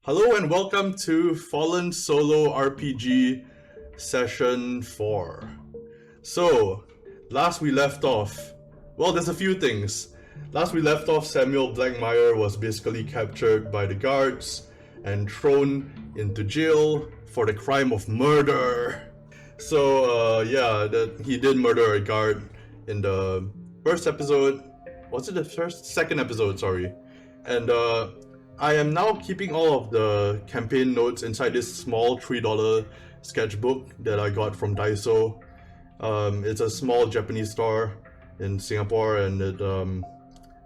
Hello and welcome to Fallen Solo RPG Session 4. So, last we left off, well, there's a few things. Last we left off, Samuel Blackmire was basically captured by the guards and thrown into jail for the crime of murder. So, he did murder a guard in the first episode. Was it the second episode, sorry. And, I am now keeping all of the campaign notes inside this small $3 sketchbook that I got from Daiso. It's a small Japanese store in Singapore, and it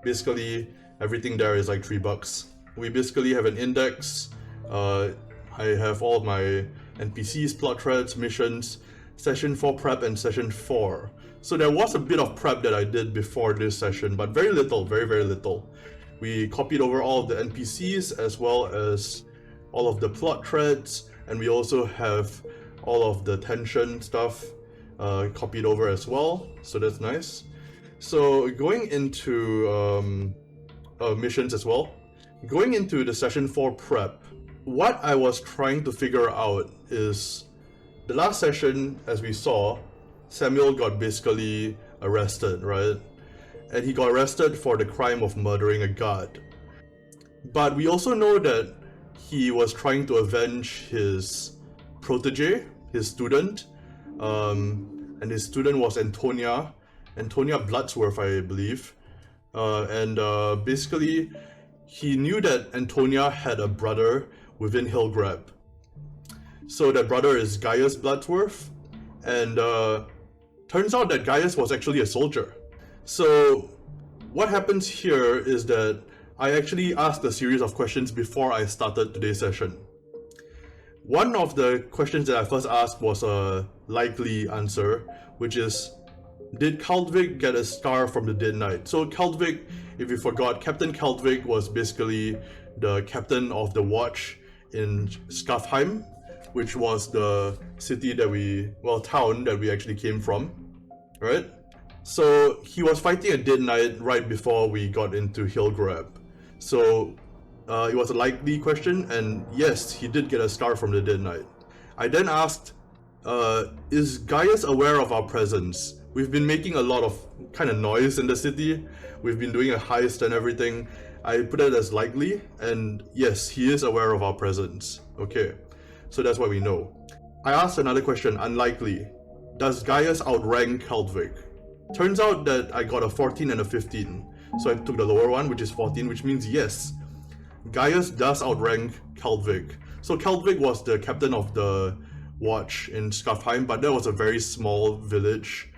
basically everything there is like $3. We basically have an index. I have all of my NPCs, plot threads, missions, session 4 prep, and session 4. So there was a bit of prep that I did before this session, but very little, very little. We copied over all of the NPCs as well as all of the plot threads, and we also have all of the tension stuff copied over as well, so that's nice. So going into missions as well, going into the session 4 prep, what I was trying to figure out is the last session, as we saw, Samuel got basically arrested, right? And he got arrested for the crime of murdering a guard. But we also know that he was trying to avenge his protege, his student, and his student was Antonia Bloodsworth, I believe. Basically, he knew that Antonia had a brother within Hilgraab. So that brother is Gaius Bloodsworth, and turns out that Gaius was actually a soldier. So what happens here is that I actually asked a series of questions before I started today's session. One of the questions that I first asked was a likely answer, which is, did Kaldvik get a scar from the Dead Knight? So Kaldvik, if you forgot, Captain Kaldvik was basically the captain of the watch in Schafheim, which was the city that town that we actually came from, right? So he was fighting a Dead Knight right before we got into Hilgraab. So it was a likely question, and yes, he did get a scar from the Dead Knight. I then asked, is Gaius aware of our presence? We've been making a lot of kind of noise in the city. We've been doing a heist and everything. I put it as likely, and yes, he is aware of our presence. Okay, so that's what we know. I asked another question, unlikely. Does Gaius outrank Kaldvik? Turns out that I got a 14 and a 15, so I took the lower one, which is 14, which means yes, Gaius does outrank Kaldvik. So Kaldvik was the captain of the watch in Schafheim, but that was a very small village.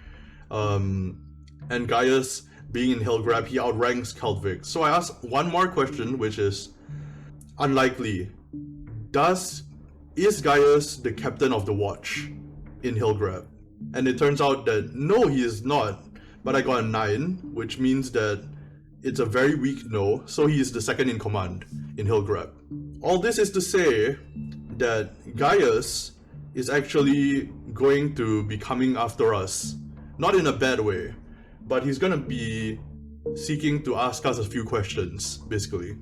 And Gaius, being in Hilgraab, he outranks Kaldvik. So I asked one more question, which is unlikely. Is Gaius the captain of the watch in Hilgraab? And it turns out that no, he is not, but I got a 9, which means that it's a very weak no, so he is the second in command in Hilgraab. All this is to say that Gaius is actually going to be coming after us. Not in a bad way, but he's gonna be seeking to ask us a few questions, basically.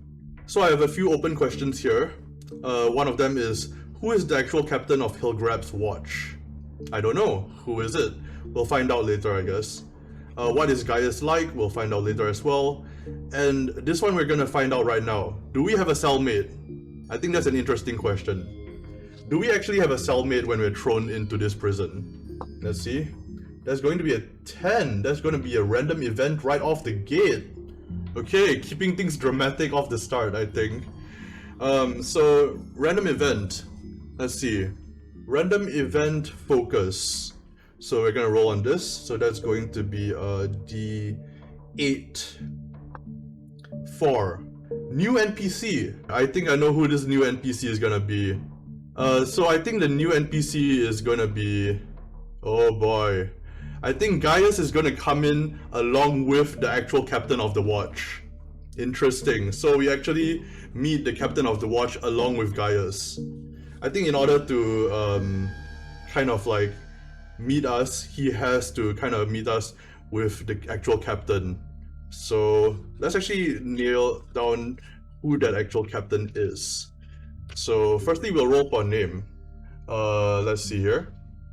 So I have a few open questions here. One of them is, who is the actual captain of Hilgraab's watch? I don't know. Who is it? We'll find out later, I guess. What is Gaius like? We'll find out later as well. And this one we're gonna find out right now. Do we have a cellmate? I think that's an interesting question. Do we actually have a cellmate when we're thrown into this prison? Let's see. That's going to be a 10. That's going to be a random event right off the gate. Okay, keeping things dramatic off the start, I think. So, random event. Let's see. Random event focus. So we're gonna roll on this. So that's going to be a D8. 4. New NPC. I think I know who this new NPC is gonna be. So I think the new NPC is gonna be... Oh boy. I think Gaius is gonna come in along with the actual captain of the watch. Interesting. So we actually meet the captain of the watch along with Gaius. I think in order to kind of like meet us, he has to kind of meet us with the actual captain. So let's actually nail down who that actual captain is. So firstly, we'll roll for a name. Let's see here.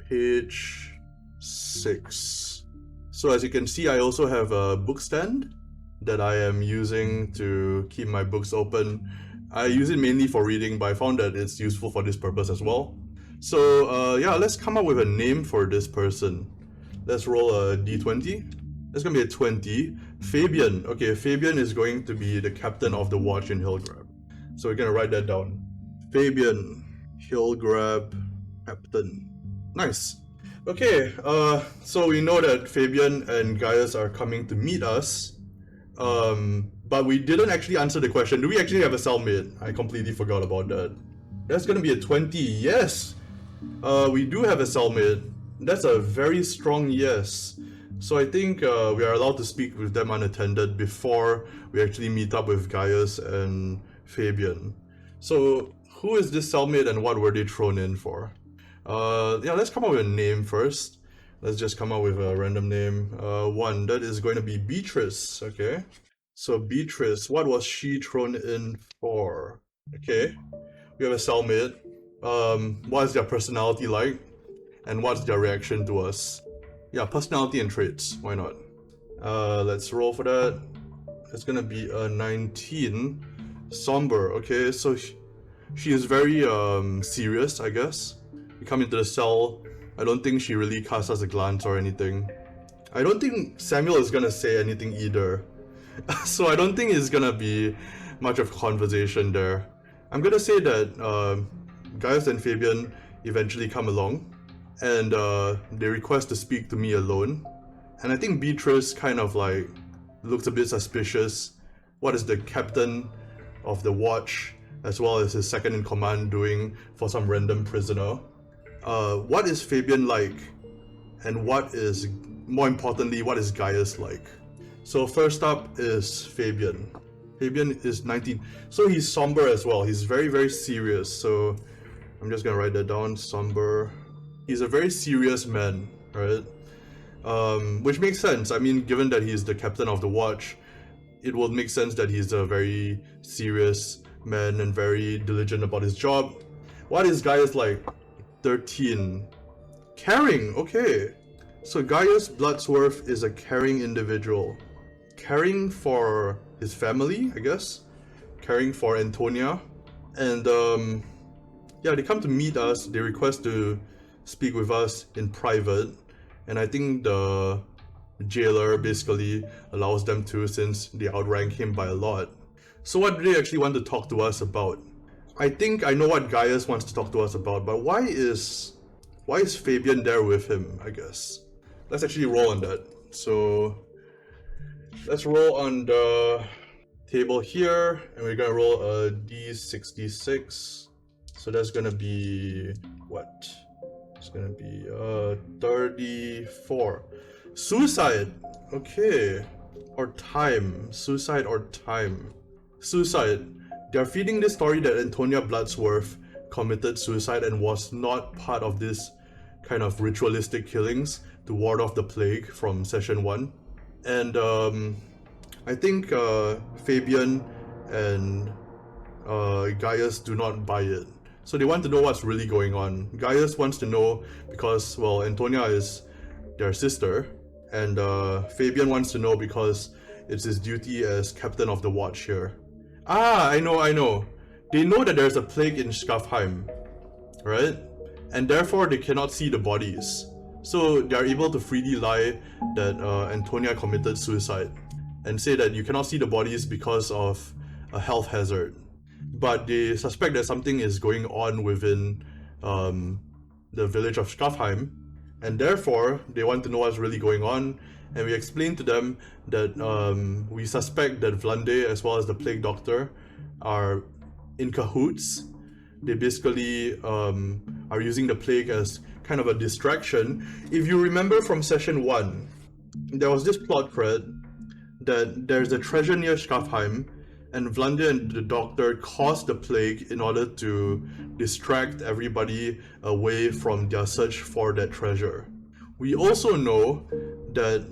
Page 6. So as you can see, I also have a book stand that I am using to keep my books open. I use it mainly for reading, but I found that it's useful for this purpose as well. So yeah, let's come up with a name for this person. Let's roll a d20. That's gonna be a 20. Fabian. Okay, Fabian is going to be the captain of the watch in Hilgraab. So we're gonna write that down. Fabian, Hilgraab, captain. Nice. Okay, so we know that Fabian and Gaius are coming to meet us. But we didn't actually answer the question. Do we actually have a cellmate? I completely forgot about that. That's gonna be a 20. Yes! We do have a cellmate. That's a very strong yes. So I think we are allowed to speak with them unattended before we actually meet up with Gaius and Fabian. So who is this cellmate and what were they thrown in for? Yeah, let's come up with a name first. Let's just come up with a random name. One, that is going to be Beatrice, okay? So Beatrice, what was she thrown in for? Okay, we have a cellmate. What is their personality like? And what's their reaction to us? Yeah, personality and traits, why not? Let's roll for that. It's gonna be a 19. Somber, okay, so she is very serious, I guess. We come into the cell. I don't think she really casts us a glance or anything. I don't think Samuel is gonna say anything either. So I don't think it's gonna be much of conversation there. I'm gonna say that Gaius and Fabian eventually come along and they request to speak to me alone. And I think Beatrice kind of like looks a bit suspicious. What is the captain of the watch as well as his second in command doing for some random prisoner? What is Fabian like? And what is, more importantly, what is Gaius like? So first up is Fabian. Fabian is 19. So he's somber as well. He's very, very serious. So I'm just gonna write that down, somber. He's a very serious man, right? Which makes sense. I mean, given that he's the captain of the watch, it will make sense that he's a very serious man and very diligent about his job. What is Gaius like? 13. Caring, okay. So Gaius Bloodsworth is a caring individual. Caring for his family, I guess. Caring for Antonia. And yeah, they come to meet us. They request to speak with us in private. And I think the jailer basically allows them to, since they outrank him by a lot. So what do they actually want to talk to us about? I think I know what Gaius wants to talk to us about, but why is Fabian there with him, I guess? Let's actually roll on that. So let's roll on the table here, and we're gonna roll a d66. So that's gonna be what? It's gonna be 34. Suicide. Okay. Or time. Suicide or time. Suicide. They're feeding this story that Antonia Bloodsworth committed suicide and was not part of this kind of ritualistic killings to ward off the plague from session 1. And I think Fabian and Gaius do not buy it. So they want to know what's really going on. Gaius wants to know because, well, Antonia is their sister, and Fabian wants to know because it's his duty as captain of the watch here. Ah, I know. They know that there's a plague in Schafheim, right? And therefore they cannot see the bodies. So they are able to freely lie that Antonia committed suicide and say that you cannot see the bodies because of a health hazard. But they suspect that something is going on within the village of Schafheim, and therefore they want to know what's really going on. And we explain to them that we suspect that Vlade as well as the plague doctor are in cahoots. They basically are using the plague as kind of a distraction. If you remember from session 1, there was this plot thread that there's a treasure near Schafheim, and Vlade and the doctor caused the plague in order to distract everybody away from their search for that treasure. We also know that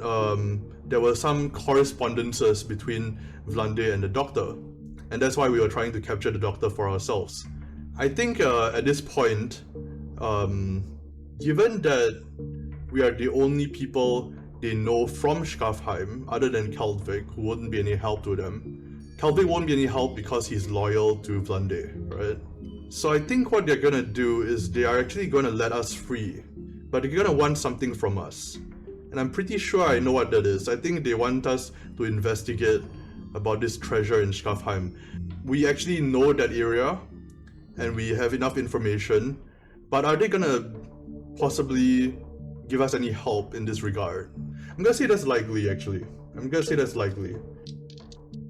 there were some correspondences between Vlade and the doctor, and that's why we were trying to capture the doctor for ourselves. I think at this point, given that we are the only people they know from Schafheim, other than Keldvik, who wouldn't be any help to them. Keldvik won't be any help because he's loyal to Vlade, right? So I think what they're gonna do is they are actually gonna let us free, but they're gonna want something from us. And I'm pretty sure I know what that is. I think they want us to investigate about this treasure in Schafheim. We actually know that area, and we have enough information, but are they gonna possibly give us any help in this regard? I'm gonna say that's likely, actually. I'm gonna say that's likely.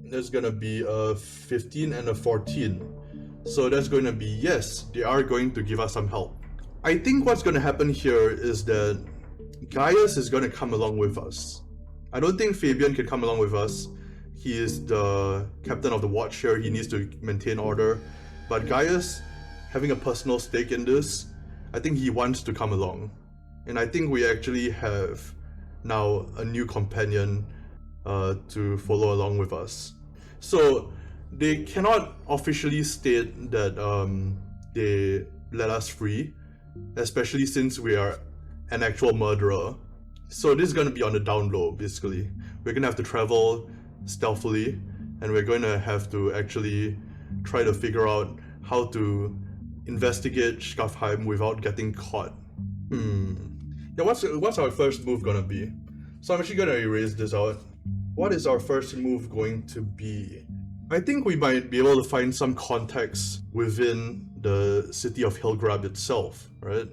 There's gonna be a 15 and a 14. So that's going to be, yes, they are going to give us some help. I think what's gonna happen here is that Gaius is gonna come along with us. I don't think Fabian can come along with us. He is the captain of the watch here, he needs to maintain order. But Gaius, having a personal stake in this, I think he wants to come along. And I think we actually have now a new companion to follow along with us. So they cannot officially state that they let us free, especially since we are an actual murderer. So this is going to be on the down low, basically. We're going to have to travel stealthily, and we're going to have to actually try to figure out how to investigate Schafheim without getting caught. Yeah, what's our first move gonna be? So I'm actually gonna erase this out. What is our first move going to be? I think we might be able to find some context within the city of Hilgraab itself, right?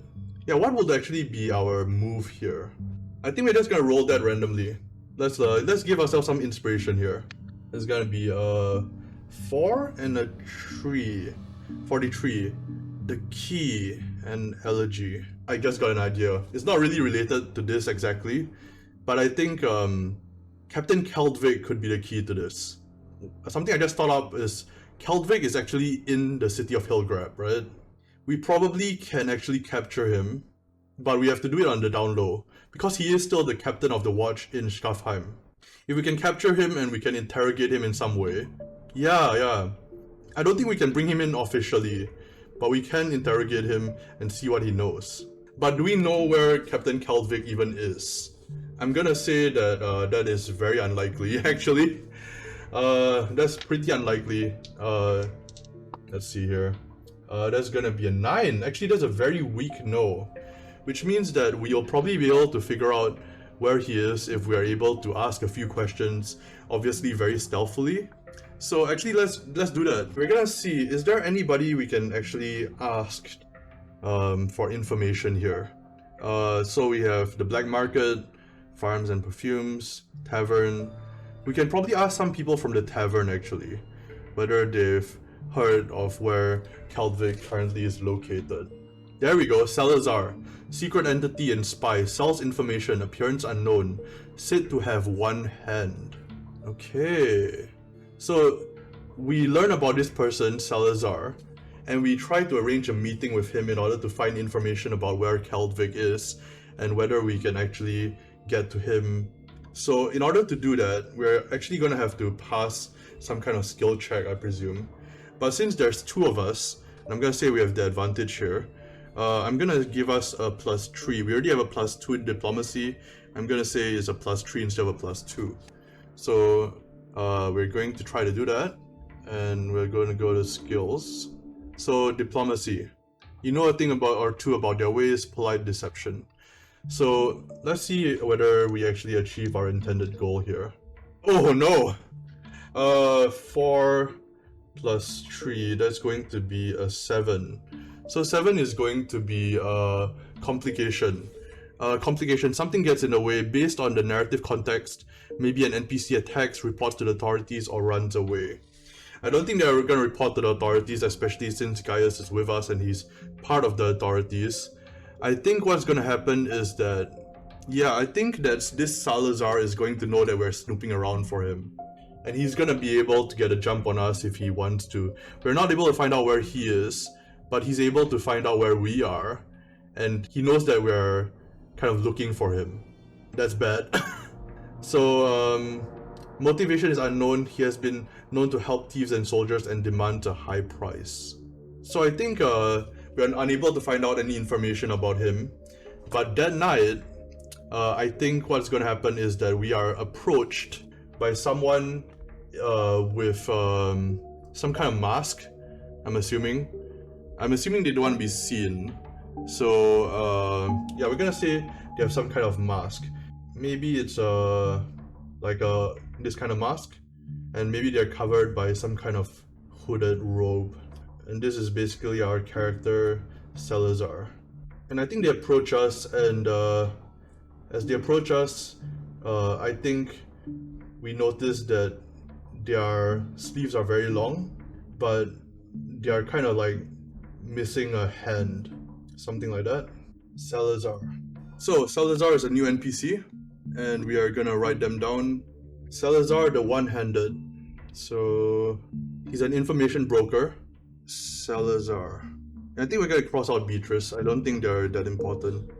Yeah, what would actually be our move here? I think we're just gonna roll that randomly. Let's give ourselves some inspiration here. It's gonna be a 4 and a 3. 43. The key and elegy. I just got an idea. It's not really related to this exactly, but I think Captain Keldvik could be the key to this. Something I just thought up is Keldvik is actually in the city of Hilgraab, right? We probably can actually capture him, but we have to do it on the down low, because he is still the captain of the watch in Schafheim. If we can capture him and we can interrogate him in some way, yeah. I don't think we can bring him in officially, but we can interrogate him and see what he knows. But do we know where Captain Keldvik even is? I'm gonna say that that is very unlikely, actually. That's pretty unlikely. Let's see here. That's gonna be a 9. Actually, that's a very weak no. Which means that we'll probably be able to figure out where he is if we are able to ask a few questions, obviously very stealthily. So actually, let's do that. We're gonna see, is there anybody we can actually ask for information here? So we have the black market, farms and perfumes, tavern. We can probably ask some people from the tavern actually, whether they've heard of where Keldvik currently is located. There we go, Salazar. Secret entity and spy, sells information, appearance unknown, said to have one hand. Okay. So we learn about this person, Salazar, and we try to arrange a meeting with him in order to find information about where Keldvik is and whether we can actually get to him. So in order to do that, we're actually going to have to pass some kind of skill check, I presume. But since there's 2 of us, and I'm going to say we have the advantage here, I'm going to give us a +3. We already have a +2 in diplomacy. I'm going to say it's a +3 instead of a +2. So we're going to try to do that, and we're going to go to skills. So diplomacy. You know a thing about or 2 about their ways, polite deception. So let's see whether we actually achieve our intended goal here. Oh no! 4 plus 3, that's going to be a 7. So 7 is going to be complication. Complication, something gets in the way based on the narrative context. Maybe an NPC attacks, reports to the authorities, or runs away. I don't think they're going to report to the authorities, especially since Gaius is with us and he's part of the authorities. I think what's going to happen is that, yeah, I think that this Salazar is going to know that we're snooping around for him. And he's going to be able to get a jump on us if he wants to. We're not able to find out where he is, but he's able to find out where we are. And he knows that we're kind of looking for him. That's bad. So, motivation is unknown. He has been known to help thieves and soldiers and demands a high price. So I think we're unable to find out any information about him. But that night, I think what's going to happen is that we are approached by someone with some kind of mask. I'm assuming they don't want to be seen. So yeah, we're gonna say they have some kind of mask. Maybe it's like this kind of mask, and maybe they're covered by some kind of hooded robe. And this is basically our character Salazar. And I think they approach us, and as they approach us, I think we notice that their sleeves are very long, but they are kind of like missing a hand, something like that. Salazar. So Salazar is a new NPC, and we are gonna write them down. Salazar the One-Handed. So he's an information broker. Salazar. I think we're gonna cross out Beatrice. I don't think they're that important.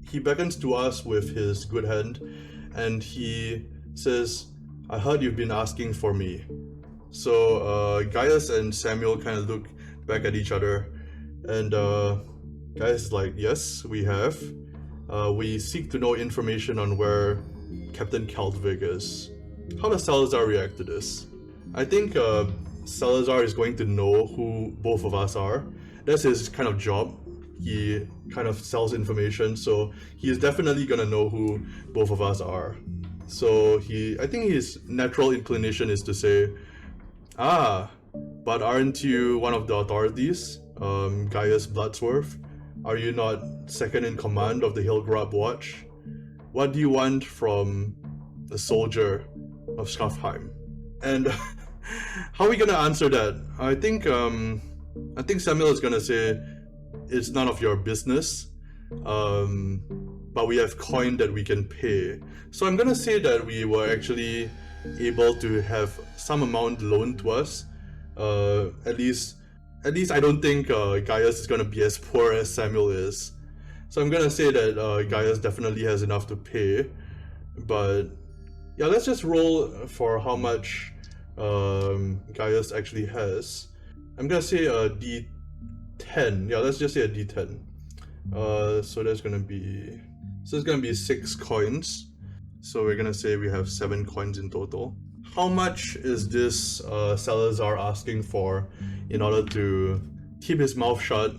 He beckons to us with his good hand, and he says, "I heard you've been asking for me." So Gaius and Samuel kind of look back at each other, and Gaius is like, "Yes, we have. We seek to know information on where Captain Kaldvig is." How does Salazar react to this? I think Salazar is going to know who both of us are. That's his kind of job. He kind of sells information, so he is definitely gonna know who both of us are. So I think his natural inclination is to say, "Ah, but aren't you one of the authorities, Gaius Bloodsworth? Are you not second in command of the Hilgraab Watch? What do you want from a soldier of Schafheim?" And how are we gonna answer that? I think Samuel is gonna say, "It's none of your business, but we have coin that we can pay." So I'm gonna say that we were actually able to have some amount loaned to us. At least I don't think Gaius is gonna be as poor as Samuel is. So I'm gonna say that Gaius definitely has enough to pay. But yeah, let's just roll for how much Gaius actually has. I'm gonna say a D10. Yeah, let's just say a D10. So it's gonna be 6 coins. So we're gonna say we have 7 coins in total. How much is this Salazar asking for in order to keep his mouth shut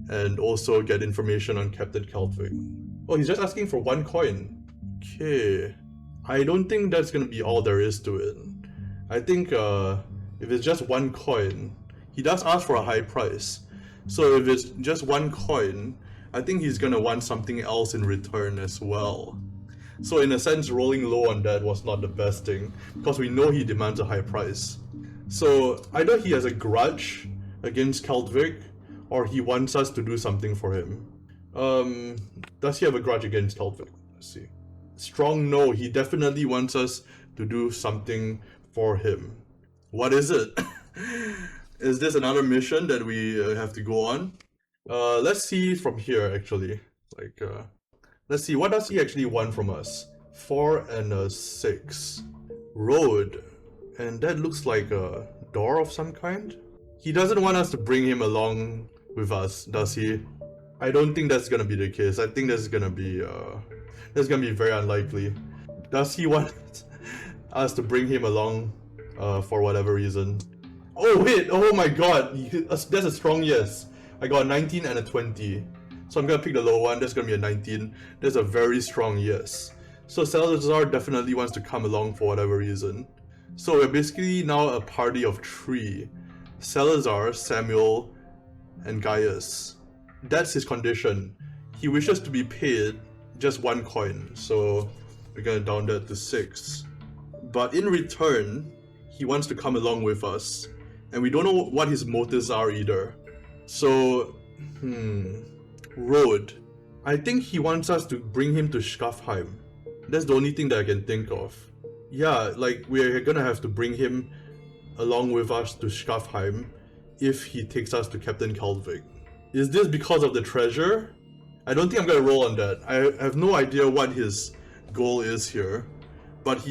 and also get information on Captain Kaldvig? Oh, he's just asking for 1 coin. Okay. I don't think that's gonna be all there is to it. I think if it's just 1 coin, he does ask for a high price. So if it's just 1 coin, I think he's gonna want something else in return as well. So in a sense, rolling low on that was not the best thing, because we know he demands a high price. So either he has a grudge against Kaldvig, or he wants us to do something for him. Does he have a grudge against Kaldvig? Let's see. Strong no, he definitely wants us to do something for him. What is it? Is this another mission that we have to go on? Let's see from here actually. Let's see, what does he actually want from us? 4 and a 6. Road. And that looks like a door of some kind? He doesn't want us to bring him along with us, does he? I don't think that's gonna be the case. I think that's gonna be very unlikely. Does he want us to bring him along for whatever reason? Oh wait, oh my god, that's a strong yes. I got a 19 and a 20. So I'm gonna pick the low one, that's gonna be a 19. That's a very strong yes. So Salazar definitely wants to come along for whatever reason. So we're basically now a party of 3. Salazar, Samuel, and Gaius. That's his condition. He wishes to be paid just 1 coin, so we're gonna down that to 6. But in return, he wants to come along with us, and we don't know what his motives are either. So, road. I think he wants us to bring him to Schafheim. That's the only thing that I can think of. Yeah, like we're gonna have to bring him along with us to Schafheim if he takes us to Captain Kaldvig. Is this because of the treasure? I don't think I'm gonna roll on that. I have no idea what his goal is here, but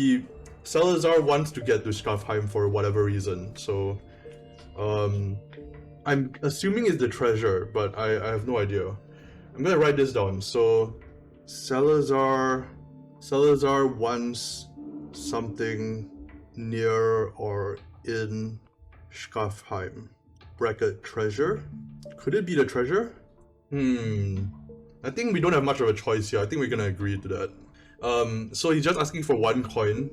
Salazar wants to get to Schafheim for whatever reason, so I'm assuming it's the treasure, but I have no idea. I'm gonna write this down. So Salazar wants something near or in Schafheim. Bracket treasure? Could it be the treasure? I think we don't have much of a choice here. I think we're gonna agree to that. So he's just asking for 1 coin.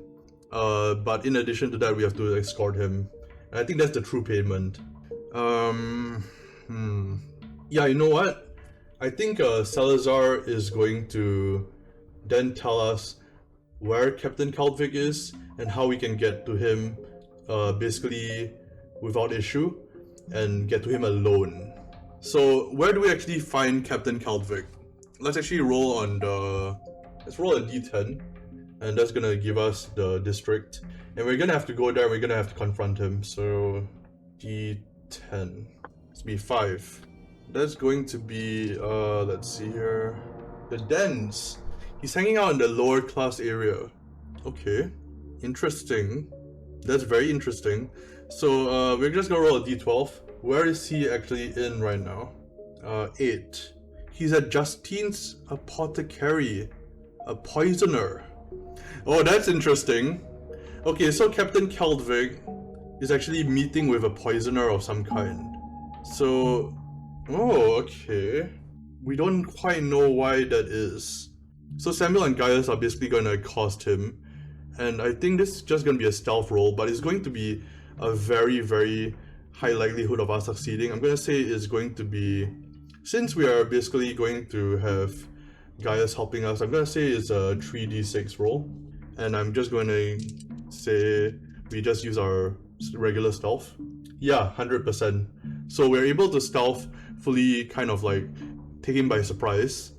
But in addition to that, we have to escort him. And I think that's the true payment. Yeah, you know what? I think Salazar is going to then tell us where Captain Kaldvik is and how we can get to him basically without issue and get to him alone. So where do we actually find Captain Kaldvik? Let's actually roll on let's roll a d10, and that's gonna give us the district, and we're gonna have to go there and we're gonna have to confront him. So d10, it's be 5. That's going to be let's see here, the dens. He's hanging out in the lower class area. Okay, interesting. That's very interesting. So we're just gonna roll a d12. Where is he actually in right now? 8. He's at Justine's apothecary, a poisoner. Oh, that's interesting. Okay, so Captain Kaldvik is actually meeting with a poisoner of some kind. So, oh, okay. We don't quite know why that is. So Samuel and Gaius are basically going to accost him, and I think this is just going to be a stealth roll, but it's going to be a very, very high likelihood of us succeeding. I'm going to say it's going to be, since we are basically going to have Gaius helping us, I'm going to say it's a 3d6 roll, and I'm just going to say we just use our regular stealth. Yeah, 100%. So we're able to stealthfully kind of like take him by surprise.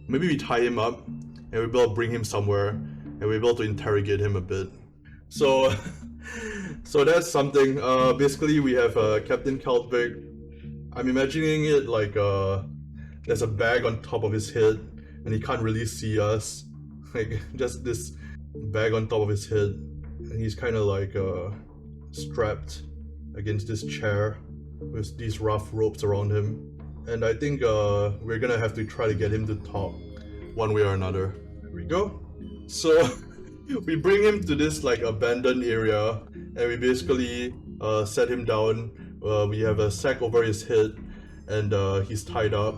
Maybe we tie him up and we're able to bring him somewhere and we're able to interrogate him a bit. So so that's something. Basically we have Captain Kaldvik. I'm imagining it like there's a bag on top of his head and he can't really see us. Like just this bag on top of his head, and he's kind of like strapped against this chair with these rough ropes around him. And I think we're gonna have to try to get him to talk one way or another. There we go. So we bring him to this like abandoned area and we basically set him down. We have a sack over his head and he's tied up,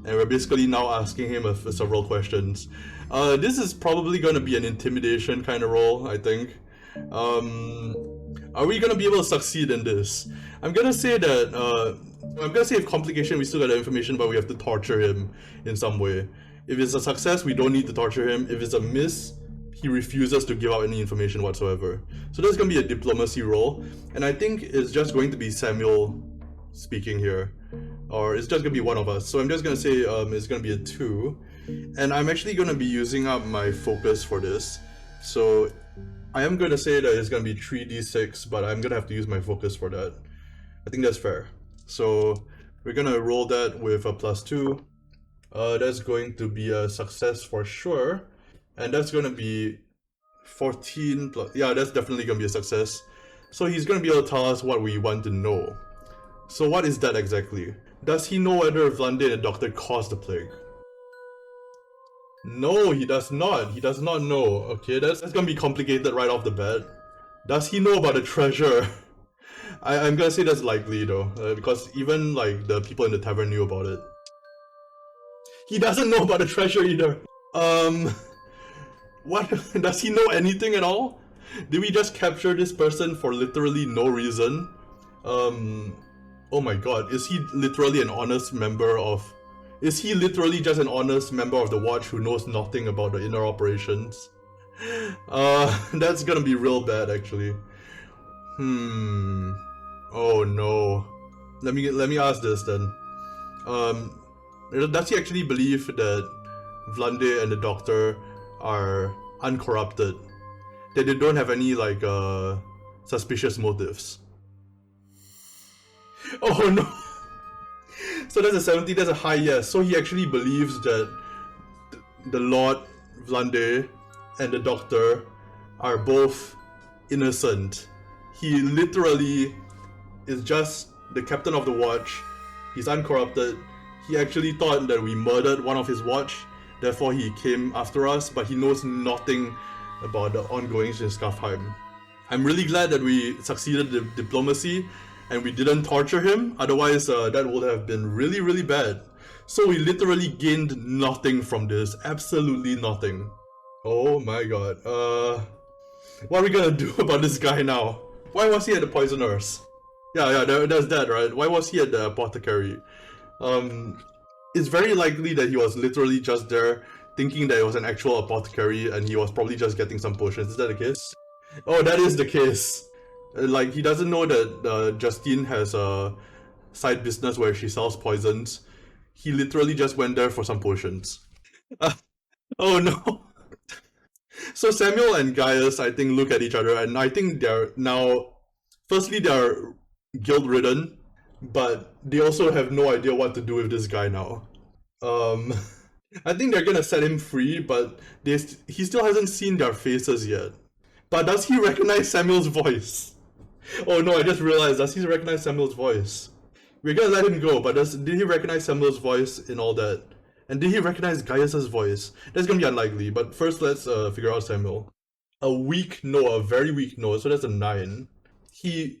and we're basically now asking him several questions. This is probably gonna be an intimidation kind of role, I think. Are we gonna be able to succeed in this? I'm gonna say that I'm gonna say if complication we still got the information, but we have to torture him in some way. If it's a success, we don't need to torture him. If it's a miss, he refuses to give out any information whatsoever. So that's gonna be a diplomacy role, and I think it's just going to be Samuel speaking here, or it's just gonna be one of us. So I'm just gonna say it's gonna be a 2, and I'm actually gonna be using up my focus for this. So I am gonna say that it's gonna be 3d6, but I'm gonna have to use my focus for that. I think that's fair. So we're gonna roll that with a +2. That's going to be a success for sure, and that's gonna be 14 plus. Yeah, that's definitely gonna be a success. So he's gonna be able to tell us what we want to know. So what is that exactly? Does he know whether Vlade and the doctor caused the plague? No, he does not. He does not know. Okay, that's gonna be complicated right off the bat. Does he know about the treasure? I'm gonna say that's likely though, because even like the people in the tavern knew about it. He doesn't know about the treasure either. What? Does he know anything at all? Did we just capture this person for literally no reason? Oh my god, is he literally an honest member of... Is he literally just an honest member of the Watch who knows nothing about the inner operations? That's gonna be real bad actually. Oh no. Let me ask this then. Does he actually believe that Vlade and the doctor are uncorrupted? That they don't have any like suspicious motives? Oh no. So that's a 70, that's a high yes. So he actually believes that the Lord, Vlade, and the Doctor are both innocent. He literally is just the captain of the watch. He's uncorrupted. He actually thought that we murdered one of his watch, therefore he came after us, but he knows nothing about the ongoings in Schafheim. I'm really glad that we succeeded in diplomacy and we didn't torture him, otherwise that would have been really, really bad. So we literally gained nothing from this, absolutely nothing. Oh my god, what are we gonna do about this guy now? Why was he at the poisoner's? Yeah, there's that, right? Why was he at the apothecary? Um, it's very likely that he was literally just there thinking that it was an actual apothecary and he was probably just getting some potions. Is that the case? Oh, that is the case. Like, he doesn't know that Justine has a side business where she sells poisons. He literally just went there for some potions. Oh no. So Samuel and Gaius, I think, look at each other and I think they're now. Firstly, they're guilt ridden, but they also have no idea what to do with this guy now. Um, I think they're gonna set him free, but he still hasn't seen their faces yet. But does he recognize Samuel's voice? Oh no, I just realized, does he recognize Samuel's voice? We're gonna let him go, but did he recognize Samuel's voice in all that? And did he recognize Gaius's voice? That's gonna be unlikely, but first let's figure out Samuel. A weak no, a very weak no, so that's a 9. He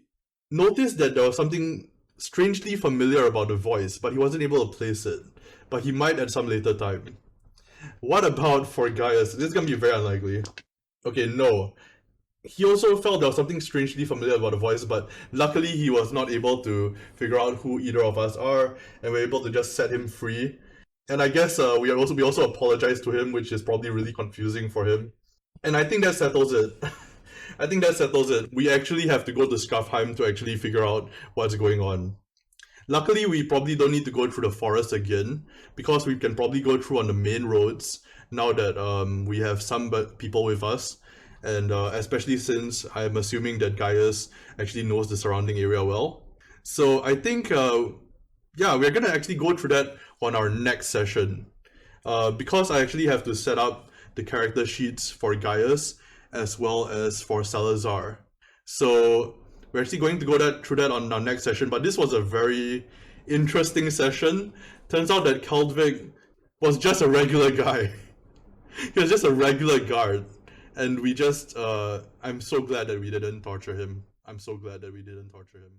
noticed that there was something strangely familiar about the voice, but he wasn't able to place it. But he might at some later time. What about for Gaius? This is gonna be very unlikely. Okay, no. He also felt there was something strangely familiar about the voice, but luckily he was not able to figure out who either of us are, and we're able to just set him free. And I guess we also apologized to him, which is probably really confusing for him. And I think that settles it. I think that settles it. We actually have to go to Schafheim to actually figure out what's going on. Luckily, we probably don't need to go through the forest again, because we can probably go through on the main roads now that we have some people with us. And especially since I'm assuming that Gaius actually knows the surrounding area well. So I think, yeah, we're gonna actually go through that on our next session. Because I actually have to set up the character sheets for Gaius as well as for Salazar. So we're actually going to go through that on our next session, but this was a very interesting session. Turns out that Kaldvik was just a regular guy. He was just a regular guard. And we just, I'm so glad that we didn't torture him. I'm so glad that we didn't torture him.